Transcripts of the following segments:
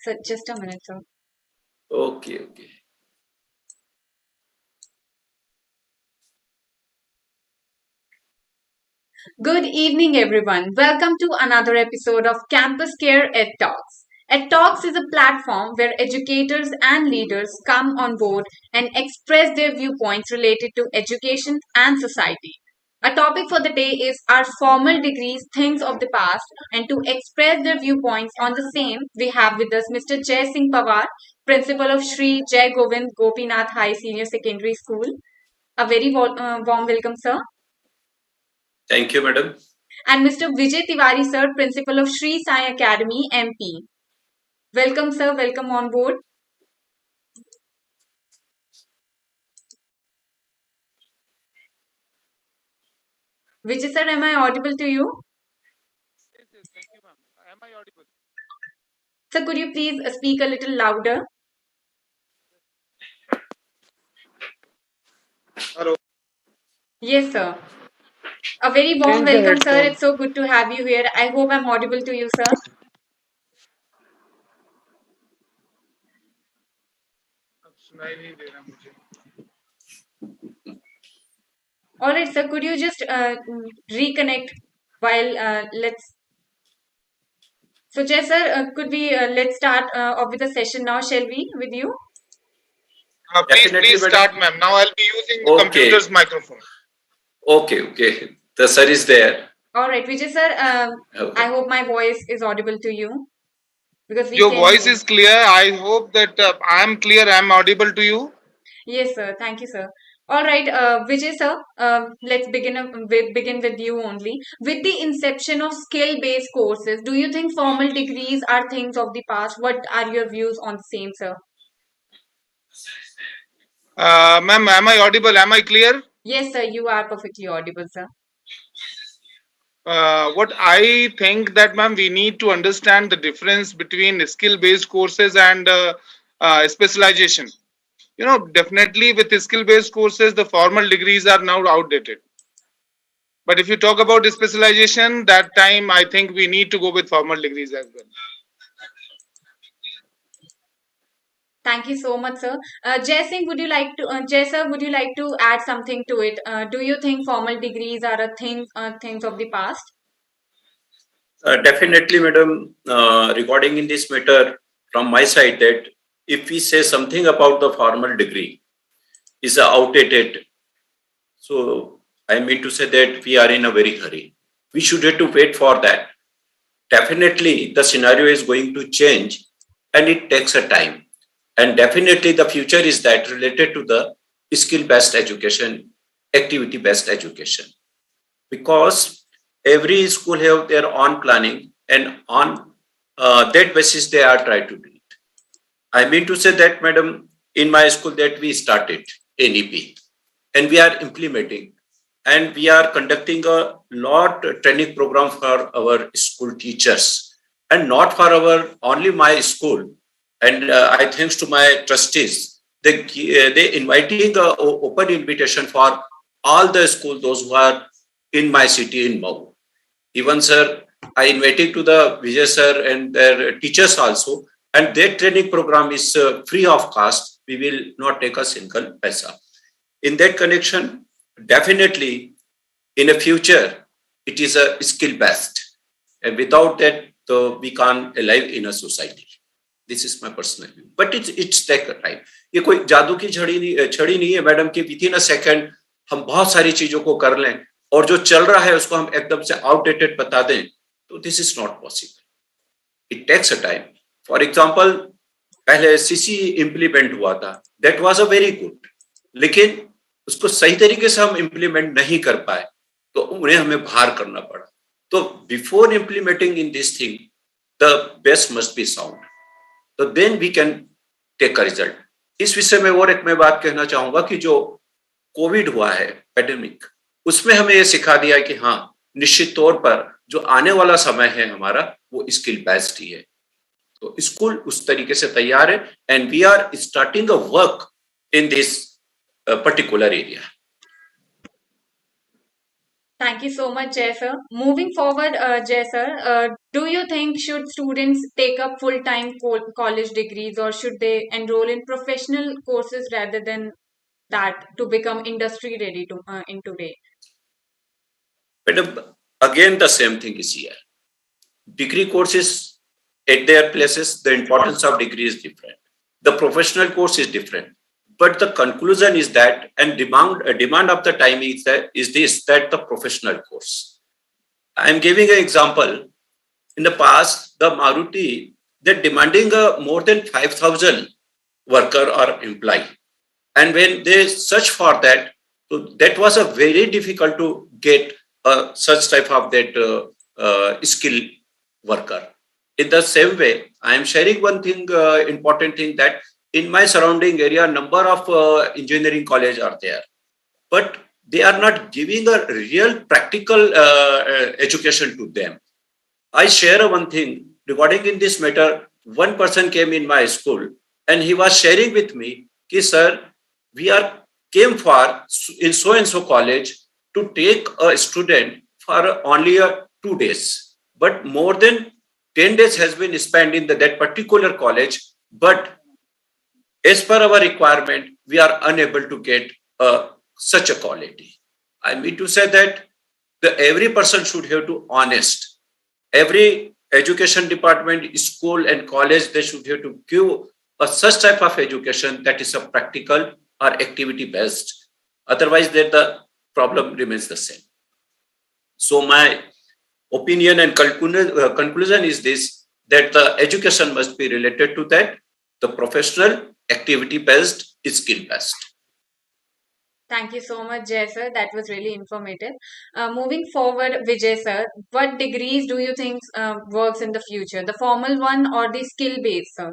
So just a minute, sir. Okay. Good evening, everyone. Welcome to another episode of CampusCare EdTalks. EdTalks is a platform where educators and leaders come on board and express their viewpoints related to education and society. Our topic for the day is Are formal degrees things of the past? And to express their viewpoints on the same, we have with us Mr. Jai Singh Pawar, Principal of Sri Jai Govind Gopinath High Senior Secondary School. A very warm welcome, sir. Thank you, madam. And Mr. Vijay Tiwari, sir, Principal of Sri Sai Academy, MP. Welcome, sir. Welcome on board. Vijay, sir, am I audible to you? Yes, thank you, ma'am. Am I audible? Sir, could you please speak a little louder? Hello. Yes, sir. A very warm Change the welcome, sir. headphone. It's so good to have you here. I hope I'm audible to you, sir. अब सुनाई नहीं दे रहा मुझे. All right, sir. Could you just reconnect while let's. So, Jay, sir, could we let's start off with the session now, shall we, with you? Definitely, Please madam. start, ma'am. Now I'll be using the Okay. computer's microphone. Okay. The sir is there. All right, Vijay, sir. Okay. I hope my voice is audible to you. Because we Your can voice hear. is clear. I hope that I'm clear. I'm audible to you. Yes, sir. Thank you, sir. All right, Vijay, sir. Let's begin with you only. With the inception of skill-based courses, do you think formal degrees are things of the past? What are your views on the same, sir? Ma'am, am I audible? Am I clear? Yes, sir. You are perfectly audible, sir. What I think that, ma'am, we need to understand the difference between skill-based courses and specialization. You know, definitely with skill-based courses, the formal degrees are now outdated. But if you talk about specialization, that time I think we need to go with formal degrees as well. Thank you so much, sir. Jai Singh, Jai sir, would you like to add something to it? Do you think formal degrees are a things of the past? Definitely, madam. Recording in this matter from my side that if we say something about the formal degree is outdated, so I mean to say that we are in a very hurry. We should have to wait for that. Definitely, the scenario is going to change, and it takes a time. And definitely, the future is that related to the skill-based education, activity-based education, because every school have their own planning, and on that basis they are trying to do it. I mean to say that, madam, in my school that we started NEP, and we are implementing, and we are conducting a lot training program for our school teachers, and not for our only my school. And I thanks to my trustees, they inviting a open invitation for all the school those who are in my city in Mau. Even sir, I invited to the Vijay sir and their teachers also, and their training program is free of cost. We will not take a single paisa. In that connection, definitely in the future, it is a skill based, and without that, we can't alive in a society. This is my personal view, but it's take a time. ये कोई जादू की छड़ी नहीं है madam कि with in a second हम बहुत सारी चीजों को कर लें और जो चल रहा है उसको हम एकदम से आउटडेटेड बता दें, तो this is not possible. It takes a time. For example, पहले सीसी इंप्लीमेंट हुआ था, that was a very good, लेकिन उसको सही तरीके से हम इंप्लीमेंट नहीं कर पाए, तो उन्हें हमें बाहर करना पड़ा. तो before implementing in this thing, the best must be sound, तो then we can take a result. इस विषय में और एक मैं बात कहना चाहूंगा कि जो कोविड हुआ है पेंडेमिक, उसमें हमें ये सिखा दिया कि हाँ, निश्चित तौर पर जो आने वाला समय है हमारा वो स्किल बेस्ड ही है. तो स्कूल उस तरीके से तैयार है, and we are starting a work in this particular area. Thank you so much, Jay sir. Moving forward, Jay sir, do you think should students take up full-time college degrees or should they enroll in professional courses rather than that to become industry ready to in today? But again, the same thing is here. Degree courses at their places, the importance of degree is different. The professional course is different. But the conclusion is that, and demand of the time is this, that the professional course. I am giving an example. In the past, the Maruti, they're demanding more than 5,000 worker or employee. And when they search for that, so that was a very difficult to get such type of that skill worker. In the same way, I am sharing one thing, important thing, that in my surrounding area, number of engineering college are there, but they are not giving a real practical education to them. I share one thing regarding in this matter. One person came in my school and he was sharing with me, "Ki sir, we are came for in so and so college to take a student for only 2 days, but more than 10 days has been spent in that particular college. But as per our requirement, we are unable to get such a quality." I mean to say that every person should have to honest. Every education department, school and college, they should have to give a such type of education that is a practical or activity based. Otherwise, then the problem remains the same. So my opinion and conclusion is this, that the education must be related to that, the professional, activity based, skill based. Thank you so much, Jay sir. That was really informative. Moving forward, Vijay sir, what degrees do you think works in the future? The formal one or the skill based, sir?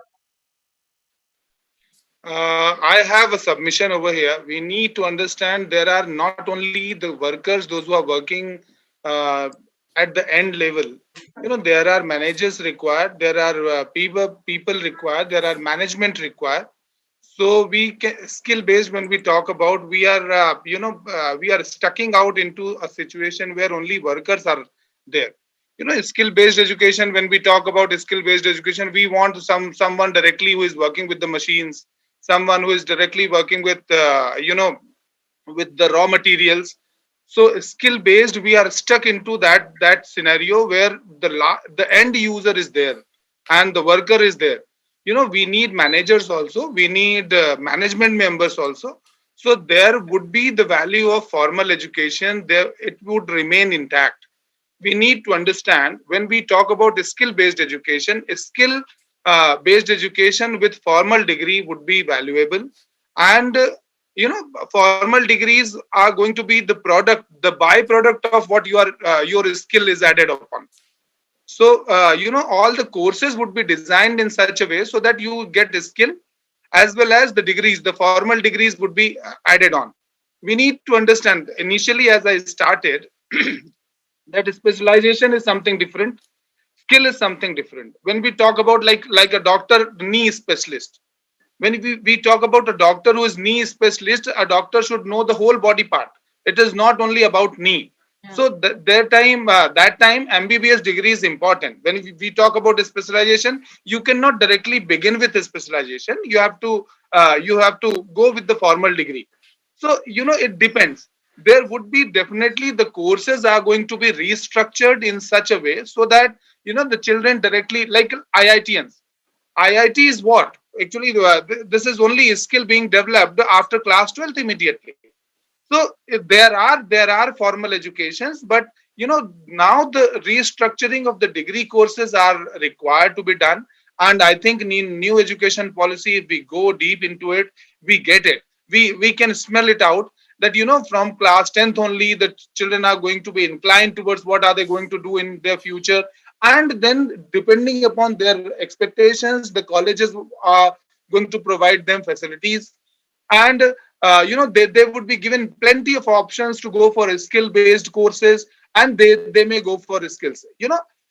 I have a submission over here. We need to understand there are not only the workers, those who are working uh, at the end level. There are managers required. There are people required. There are management required. So we can skill based. When we talk about, we are we are stucking out into a situation where only workers are there. Skill based education. When we talk about skill based education, we want someone directly who is working with the machines, someone who is directly working with with the raw materials. So skill based, we are stuck into that scenario where the end user is there and the worker is there. We need managers also, we need management members also. So there would be the value of formal education there, it would remain intact. We need to understand, when we talk about skill based education, skill based education with formal degree would be valuable. And formal degrees are going to be the byproduct of what your skill is added upon. So all the courses would be designed in such a way so that you get the skill, as well as the formal degrees would be added on. We need to understand, initially as I started, that specialization is something different, skill is something different. When we talk about like a doctor knee specialist, when we talk about a doctor who is knee specialist, a doctor should know the whole body part. It is not only about knee. Yeah. So that time MBBS degree is important. When we talk about a specialization, you cannot directly begin with a specialization. You have to go with the formal degree. So it depends. There would be definitely, the courses are going to be restructured in such a way so that the children directly, like IITians. IIT is what? Actually, this is only a skill being developed after class 12th immediately. So there are formal educations, but now the restructuring of the degree courses are required to be done. And I think in new education policy, if we go deep into it, we get it. We can smell it out that from class 10th only, the children are going to be inclined towards what are they going to do in their future. And then depending upon their expectations, the colleges are going to provide them facilities. And they would be given plenty of options to go for skill based courses, and they may go for skills.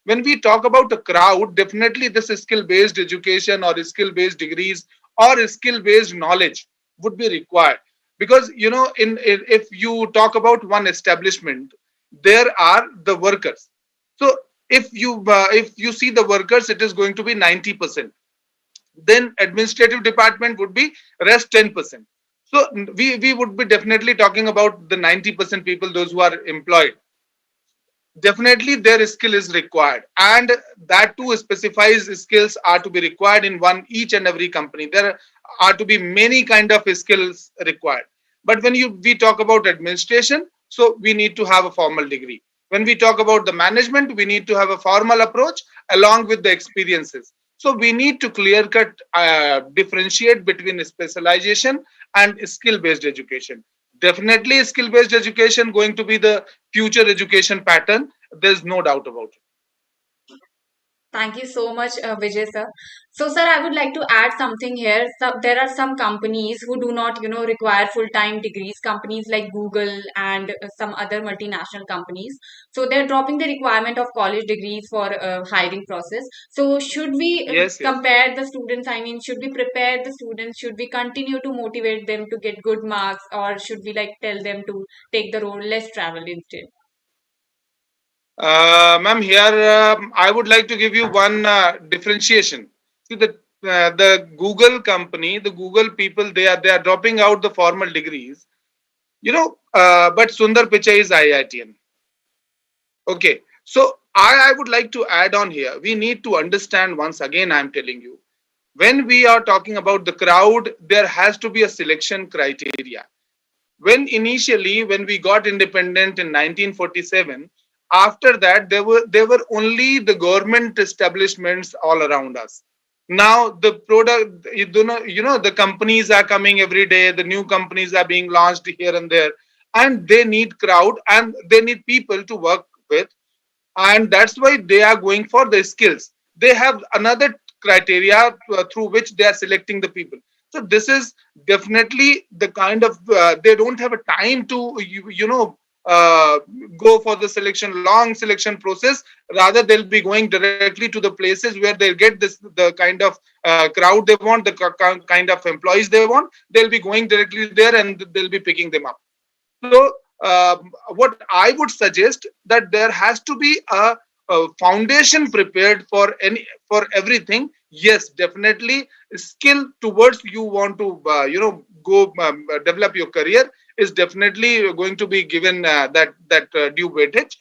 When we talk about a crowd, definitely this skill based education or skill based degrees or skill based knowledge would be required. Because if you talk about one establishment, there are the workers. So if you see the workers, it is going to be 90%. Then administrative department would be rest 10%. So we would be definitely talking about the 90% people, those who are employed. Definitely their skill is required, and that too specifies skills are to be required in one each and every company. There are to be many kind of skills required. But when we talk about administration, so we need to have a formal degree. When we talk about the management, we need to have a formal approach along with the experiences. So we need to clear cut differentiate between specialization and skill based education. Definitely skill based education going to be the future education pattern. There's no doubt about it. Thank you so much, Vijay sir. So, sir, I would like to add something here. So, there are some companies who do not, require full-time degrees. Companies like Google and some other multinational companies. So, they're dropping the requirement of college degrees for hiring process. So, should we Yes, yes. compare the students? I mean, should we prepare the students? Should we continue to motivate them to get good marks, or should we like tell them to take the road less travel instead? Ma'am, here I would like to give you one differentiation. See, the Google company, the Google people, they are dropping out the formal degrees. But Sundar Pichai is IITian. Okay, so I would like to add on here. We need to understand once again. I'm telling you, when we are talking about the crowd, there has to be a selection criteria. When we got independent in 1947, after that there were only the government establishments all around us. Now the product, the companies are coming every day, the new companies are being launched here and there, and they need crowd and they need people to work with, and that's why they are going for the skills. They have another criteria through which they are selecting the people. So this is definitely the kind of they don't have a time to uh, go for the long selection process. Rather they'll be going directly to the places where they'll get the kind of crowd they want, the kind of employees they want. They'll be going directly there and they'll be picking them up. So, what I would suggest that there has to be a foundation prepared for everything. Yes, definitely, skill towards you want to go develop your career is definitely going to be given that due weightage.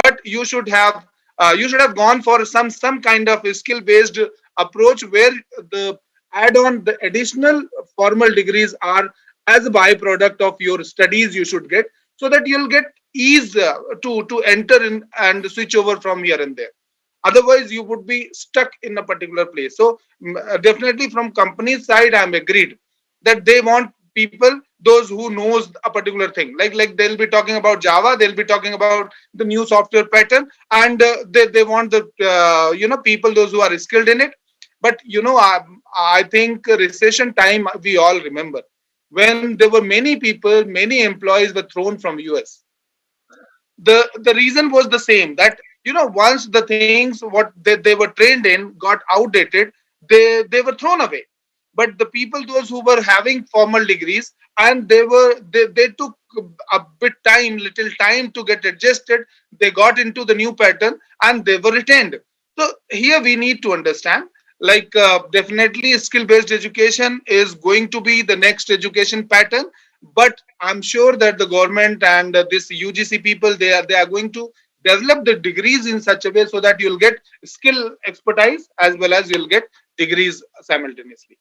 But you should have gone for some kind of skill based approach where the the additional formal degrees are as a byproduct of your studies you should get, so that you'll get ease to enter in and switch over from here and there. Otherwise you would be stuck in a particular place. So definitely from company side I'm agreed that they want people those who knows a particular thing, like they'll be talking about Java, they'll be talking about the new software pattern, and they want the people those who are skilled in it. But I think recession time we all remember when there were many people, many employees were thrown from US. The reason was the same, that once the things what they were trained in got outdated, they were thrown away. But the people those who were having formal degrees, and they took a bit time, little time to get adjusted, they got into the new pattern and they were retained. So here we need to understand, like definitely skill based education is going to be the next education pattern. But I'm sure that the government and this UGC people, they are going to develop the degrees in such a way so that you'll get skill expertise as well as you'll get degrees simultaneously.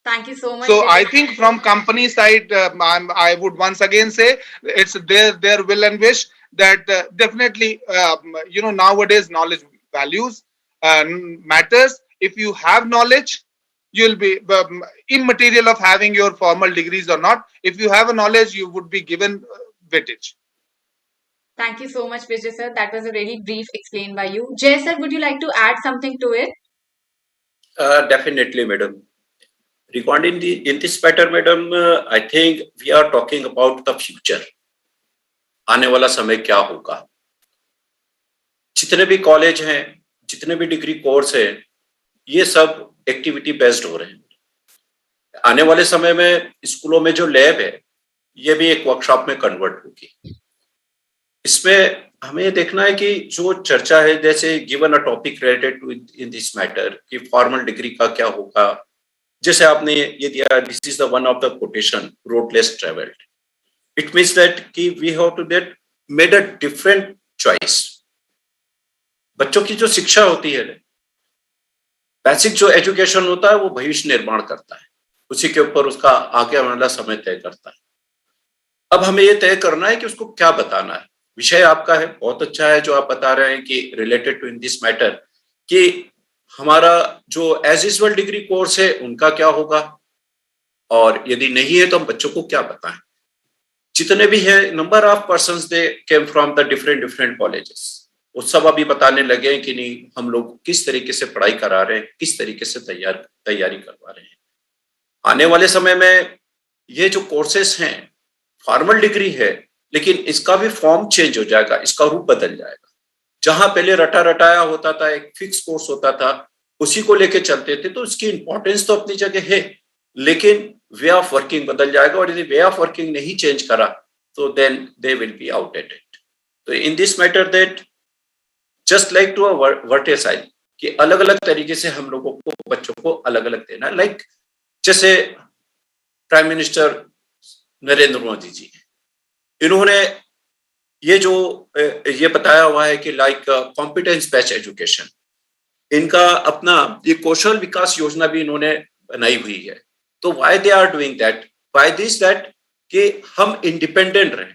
Thank you so much, So I Vijay. think from company side, I would once again say it's their will and wish that definitely nowadays knowledge values matters. If you have knowledge, you'll be immaterial of having your formal degrees or not. If you have a knowledge, you would be given weightage. Thank you so much, Vijay sir. That was a really brief explain by you. Jay sir, would you like to add something to it? Definitely, madam. Regarding in this matter, madam, I think we are talking about the future. आने वाला समय क्या होगा? जितने भी college हैं, जितने भी डिग्री कोर्स हैं, ये सब एक्टिविटी बेस्ड हो रहे हैं. आने वाले समय में स्कूलों में जो लैब है, ये भी एक वर्कशॉप में कन्वर्ट होगी. इसमें हमें ये देखना है कि जो चर्चा है, जैसे given a topic related to in this matter कि फॉर्मल डिग्री का क्या होगा, जैसे आपने ये दिया, this is the one of the quotation, road less travelled. It means that कि we have to that made a different choice. बच्चों की जो शिक्षा होती है, बेसिक जो एजुकेशन होता है, वो भविष्य निर्माण करता है, उसी के ऊपर उसका आगे आने वाला समय तय करता है. अब हमें ये तय करना है कि उसको क्या बताना है. विषय आपका है, बहुत अच्छा है जो आप बता रहे हैं कि related to in this matter कि हमारा जो एज यूजुअल डिग्री कोर्स है उनका क्या होगा, और यदि नहीं है तो हम बच्चों को क्या बताएं. जितने भी है number of persons they came from the different different colleges, वो सब अभी बताने लगे हैं कि नहीं, हम लोग किस तरीके से पढ़ाई करा रहे हैं, किस तरीके से तैयारी करवा रहे हैं. आने वाले समय में ये जो कोर्सेस हैं, फॉर्मल डिग्री है, लेकिन इसका भी फॉर्म चेंज हो जाएगा, इसका रूप बदल जाएगा. जहां पहले रटा रटाया होता था, एक फिक्स कोर्स होता था, उसी को लेके चलते थे, तो इसकी इंपॉर्टेंस तो अपनी जगह है, लेकिन वे ऑफ वर्किंग बदल जाएगा. और यदि वे ऑफ वर्किंग नहीं चेंज करा तो then they will be outdated. तो in this matter that just like to a versatile कि अलग अलग तरीके से हम लोगों को बच्चों को अलग अलग देना. लाइक जैसे प्राइम मिनिस्टर नरेंद्र मोदी जी, इन्होंने ये जो ये बताया हुआ है कि लाइक कॉम्पिटेंस बेस्ड एजुकेशन, इनका अपना ये कौशल विकास योजना भी इन्होंने बनाई हुई है. तो why they are doing that, why this that कि हम इंडिपेंडेंट रहें.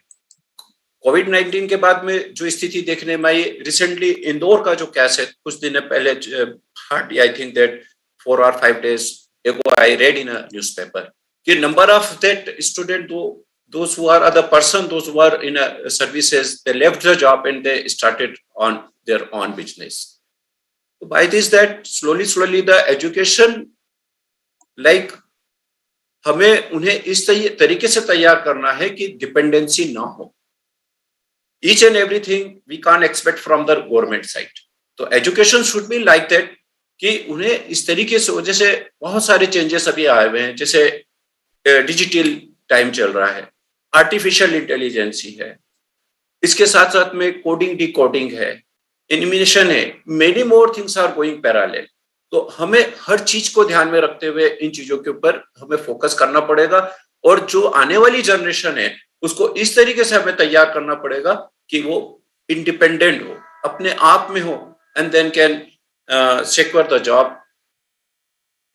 कोविड-19 के बाद में जो स्थिति देखने में आई, रिसेंटली इंदौर का जो केस है, कुछ दिन पहले, hardly I think that 4 or 5 days ago I read in a newspaper कि number of that student, those who are other person, those who are in a services, they left the job and they started on their own business. By this that slowly the education, like हमें उन्हें इस तरीके से तैयार करना है कि dependency ना हो. Each and everything we can't expect from the government side. तो education should be like that कि उन्हें इस तरीके से, जैसे बहुत सारे चेंजेस अभी आए हुए हैं, जैसे डिजिटल टाइम चल रहा है, आर्टिफिशियल इंटेलिजेंस है, इसके साथ साथ में कोडिंग डिकोडिंग है, एनिमेशन है, many more things are going parallel. तो हमें हर चीज को ध्यान में रखते हुए इन चीजों के ऊपर हमें फोकस करना पड़ेगा, और जो आने वाली जनरेशन है उसको इस तरीके से हमें तैयार करना पड़ेगा कि वो इंडिपेंडेंट हो, अपने आप में हो, and then can secure the job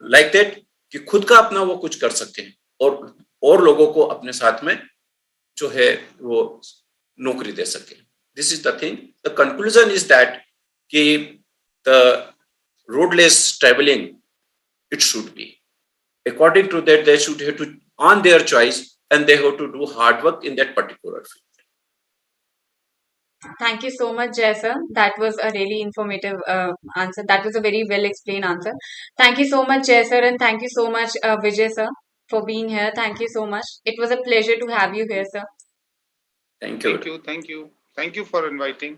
like that कि खुद का अपना वो कुछ कर सके और लोगों को अपने साथ में जो है वो नौकरी दे सके. This is the thing. The conclusion is that कि the roadless traveling, it should be according to that, they should have to on their choice, and they have to do hard work in that particular field. Thank you so much, Jay sir. That was a really informative answer. That was a very well explained answer. Thank you so much, Jay sir, and thank you so much, Vijay sir, for being here. Thank you so much. It was a pleasure to have you here, sir. Thank you. Thank you for inviting.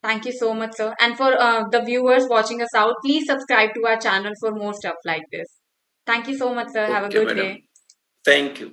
Thank you so much, sir. And for the viewers watching us out, please subscribe to our channel for more stuff like this. Thank you so much, sir. Have a Okay, good madam. day. Thank you.